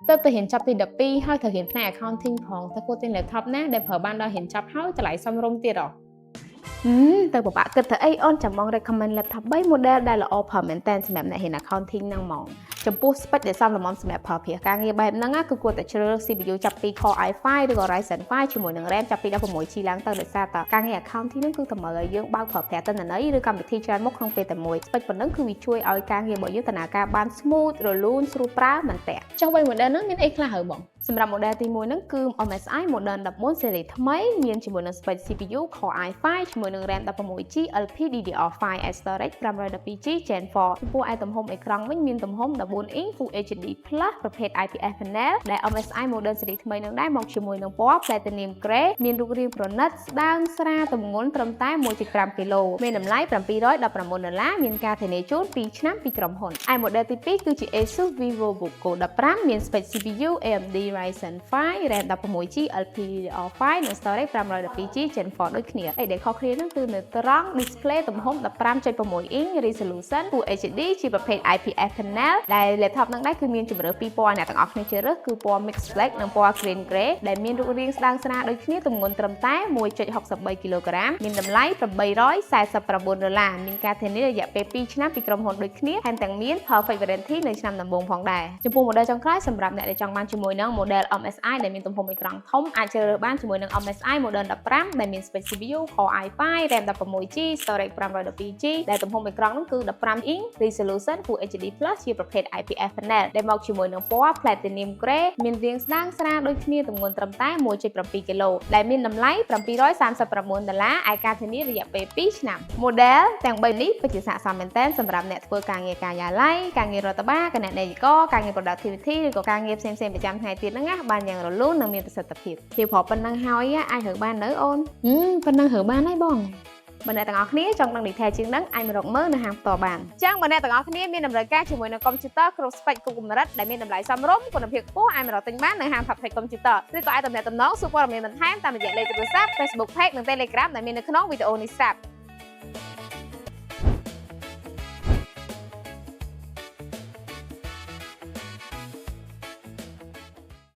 ទៅហ៊ានចាប់ទី12ហើយត្រូវហ៊ានផ្នែក accounting ផងតែគួរទិញ laptop ណាដែលប្រើបានដល់ហ៊ានចាប់ហើយតម្លៃសមរម្យទៀតហ៎ទៅពិបាកគិតទៅអីអូនចាំបង recommend laptop 3 model ដែលល្អប្រើមែនតើសម្រាប់អ្នកហ៊ាន accounting ហ្នឹងហ្មងចំពោះ spec ដែលសមល្មមសម្រាប់ប្រើប្រាស់ការងារបែបហ្នឹងគឺគួរតែជ្រើសរើស CPU ចាប់ពី Core i5 ឬក៏ Ryzen 5ជាមួយនឹង RAM ចាប់ពី 16GB ឡើងទៅដោយសារតែការងារ accounting ហ្នឹងគឺតម្រូវឲ្យយើងបើកប្រើប្រាស់ទិន្នន័យឬកម្មវិធីច្រើនមុខក្នុងពេលតែមួយ spec ប៉ុណ្ណឹងគឺវាជួយឲ្យការងាររបស់យើងដំណើរការបាន smooth រលូនស្រួលប្រើមែនតើចុះវិញ model ហ្នឹងមានអីខ្លះហើយបងសម្រាប់ model ទី1ហ្នឹងគឺ MSI Model 14 series ថ្មីមានជាមួយនឹង spec CPU Core i5 ជាមួយនឹង RAM 16GB LPDDR5 storage 512GB Gen 4ចំពោះឯទំហំអេក្រង់វិញមានទំហំ14 inch Full HD Plus ប្រភេទ IPS panel ដែល MSI Model series ថ្មីនឹងដែរមកជាមួយនឹងពណ៌ Platinum Gray មានរូបរាងប្រណិតស្ដើងស្រាលទម្ងន់ត្រឹមតែ 1.5 គីឡូមានតម្លៃ$719មានការធានាជូន2ឆ្នាំពីក្រុមហ៊ុនឯ model ទី2គឺជា Asus VivoBook 15មាន spec CPU AMD Ryzen 5 RAM 16GB LPDDR5 និង storage 512GB Gen 4ដូចគ្នាឯដែលខុសគ្នានឹងគឺនៅត្រង់ display ទំហំ 15.6 inch resolution Full HD ជាប្រភេទ IPS panel ដែល laptop នឹងដែរគឺមានជម្រើសពីរពណ៌អ្នកទាំងអស់គ្នាជ្រើសរើសគឺពណ៌ mix black និងពណ៌ green gray ដែលមានរូបរាងស្ដើងស្រាលដូចគ្នាទម្ងន់ត្រឹមតែ 1.63 គីឡូក្រាមមានតម្លៃ$849មានការធានារយៈពេល2ឆ្នាំពីក្រុមហ៊ុនដូចគ្នាថែមទាំងមាន perfect warranty នៅឆ្នាំដំបូងផងដែរចំពោះ model ចុងក្រោយសម្រាប់អ្នកដែលចង់បានជាមួយនឹង model MSI ដែលមានទំហំអេក្រង់ធំអាចជ្រើសរើសបានជាមួយនឹង MSI Model 15ដែលមាន spec CPU Core i5 RAM 16GB storage 512GB ដែលទំហំអេក្រង់នោះគឺ15 inch resolution Full HD Plus ជាប្រភេទ IPS panel ដែលមកជាមួយនឹងពណ៌ Platinum Gray មានរាងស្ដើងស្រាលដូចគ្នាទម្ងន់ត្រឹមតែ 1.7 គីឡូដែលមានតម្លៃ$739ឯការធានារយៈពេល2ឆ្នាំ model ទាំង3នេះពិតជាស័ក្តិសមមែនទែនសម្រាប់អ្នកធ្វើការងារការិយាល័យការងាររដ្ឋបាលគណនេយ្យករការងារ productivity ឬក៏ការងារផ្សេងៗប្រចាំថ្ងៃទៀតហ្នឹងណាបានយ៉ាងរលូននិងមានប្រសិទ្ធភាពពីព្រោះប៉ុណ្ណឹងហើយអាចរើបាននៅអូនប៉ុណ្ណឹងរើបានហើយបងបើអ្នកទាំងអស់គ្នាចង់ដឹង detail ជាងហ្នឹងអាចមករកមើលនៅហាងផ្ទាល់បានចឹងបើអ្នកទាំងអស់គ្នាមានតម្រូវការជាមួយនឹង computer គ្រប់ spec គ្រប់កម្រិតដែលមានតម្លៃសមរម្យគុណភាពខ្ពស់អាចមករកទិញបាននៅហាង Public Computer ឬក៏អាចទំនាក់ទំនងសួរព័ត៌មានបន្ថែមតាមរយៈលេខទូរស័ព្ទ Facebook Page និង Telegram ដែលមាននៅក្នុងវីដេអូនេះស្រាប់